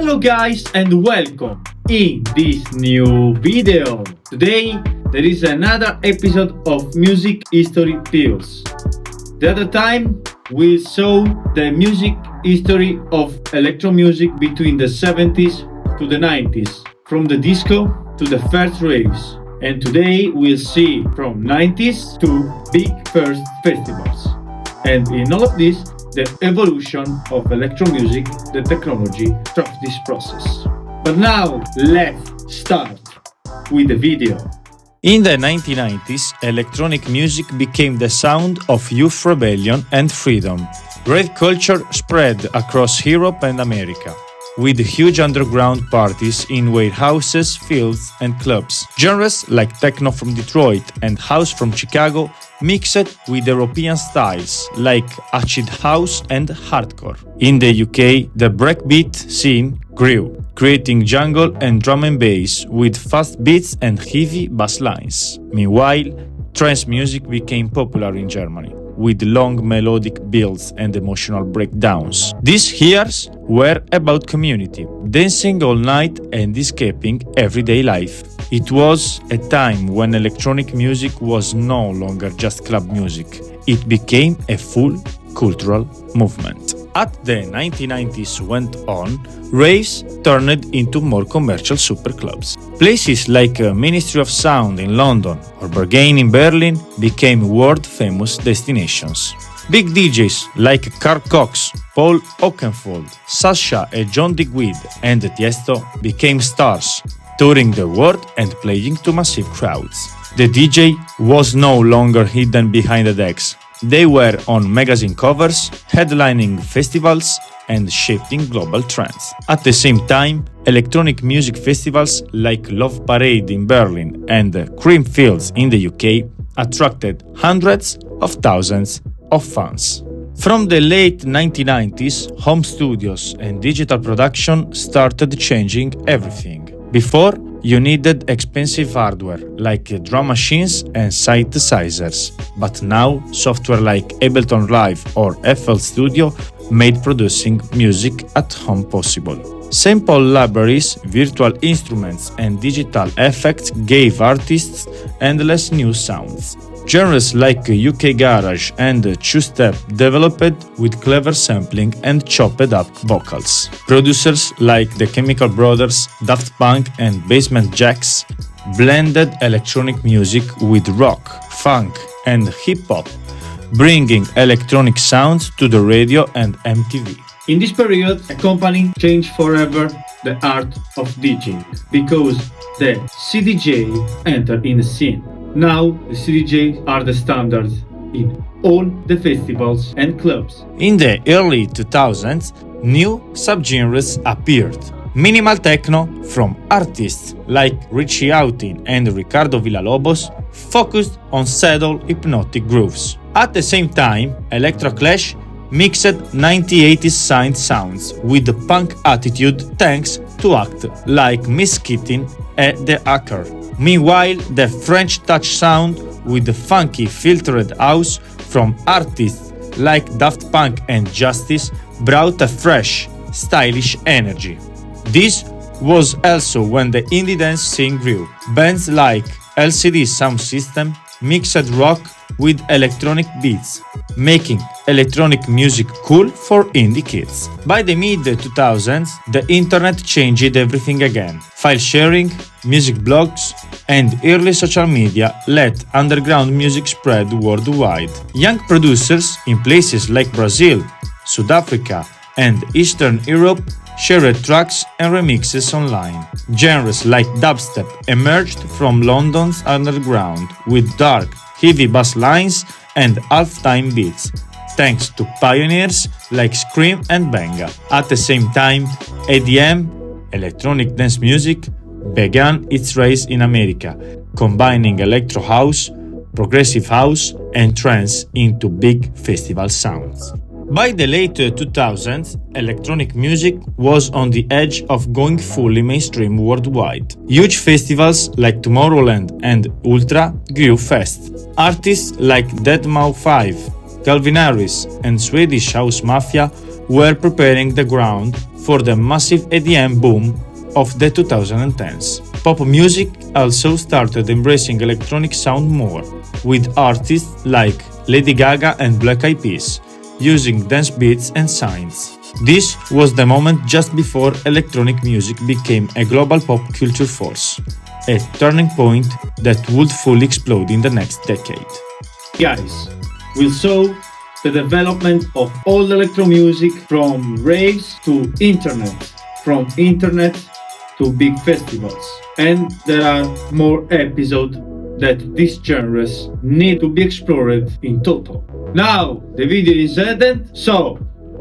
Hello guys and welcome in this new video. Today there is another episode of Music History Pills. The other time we saw the music history of electro music between the 70s to the 90s, from the disco to the first raves. And today we'll see from 90s to big first festivals. And in all of this, the evolution of electro music, the technology throughout this process. But now, let's start with the video. In the 1990s, electronic music became the sound of youth rebellion and freedom. Rave culture spread across Europe and America, with huge underground parties in warehouses, fields, and clubs. Genres like techno from Detroit and house from Chicago mixed with European styles like acid house and hardcore. In the UK, the breakbeat scene grew, creating jungle and drum and bass with fast beats and heavy bass lines. Meanwhile, trance music became popular in Germany, with long melodic builds and emotional breakdowns. These years were about community, dancing all night and escaping everyday life. It was a time when electronic music was no longer just club music. It became a full cultural movement. As the 1990s went on, raves turned into more commercial superclubs. Places like Ministry of Sound in London or Berghain in Berlin became world-famous destinations. Big DJs like Carl Cox, Paul Oakenfold, Sasha and John Digweed and Tiesto became stars, touring the world and playing to massive crowds. The DJ was no longer hidden behind the decks. They were on magazine covers, headlining festivals, and shaping global trends. At the same time, electronic music festivals like Love Parade in Berlin and Creamfields in the UK attracted hundreds of thousands of fans. From the late 1990s, home studios and digital production started changing everything. Before, you needed expensive hardware like drum machines and synthesizers, but now software like Ableton Live or FL Studio made producing music at home possible. Sample libraries, virtual instruments, and digital effects gave artists endless new sounds. Genres like UK Garage and two-step developed with clever sampling and chopped-up vocals. Producers like the Chemical Brothers, Daft Punk, and Basement Jaxx blended electronic music with rock, funk, and hip-hop, bringing electronic sounds to the radio and MTV. In this period, a company changed forever the art of DJing because the CDJ entered in the scene. Now, the CDJs are the standards in all the festivals and clubs. In the early 2000s, new subgenres appeared. Minimal techno from artists like Richie Houghton and Ricardo Villalobos focused on subtle hypnotic grooves. At the same time, Electro Clash mixed 1980s synth sounds with the punk attitude thanks to acts like Miss Kittin and The Hacker. Meanwhile, the French touch sound with the funky filtered house from artists like Daft Punk and Justice brought a fresh, stylish energy. This was also when the indie dance scene grew. Bands like LCD Sound System mixed rock with electronic beats, making electronic music cool for indie kids. By the mid-2000s, the internet changed everything again. File sharing, music blogs, and early social media let underground music spread worldwide. Young producers in places like Brazil, South Africa, and Eastern Europe shared tracks and remixes online. Genres like dubstep emerged from London's underground with dark, heavy bass lines and half-time beats, thanks to pioneers like Scream and Benga. At the same time, EDM, electronic dance music, began its rise in America, combining electro house, progressive house, and trance into big festival sounds. By the late 2000s, electronic music was on the edge of going fully mainstream worldwide. Huge festivals like Tomorrowland and Ultra grew fast. Artists like Deadmau5, Calvin Harris, and Swedish House Mafia were preparing the ground for the massive EDM boom of the 2010s. Pop music also started embracing electronic sound more, with artists like Lady Gaga and Black Eyed Peas using dance beats and synths. This was the moment just before electronic music became a global pop culture force, a turning point that would fully explode in the next decade. Guys, we saw the development of all electro music from raves to internet, from internet to big festivals. And there are more episodes that these genres need to be explored in total. Now the video is ended, so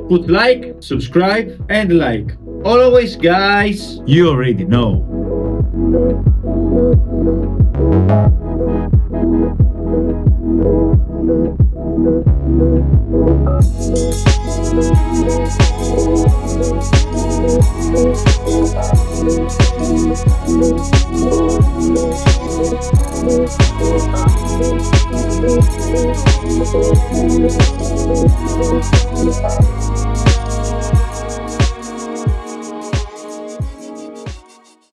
put like, subscribe and like. Always guys, you already know.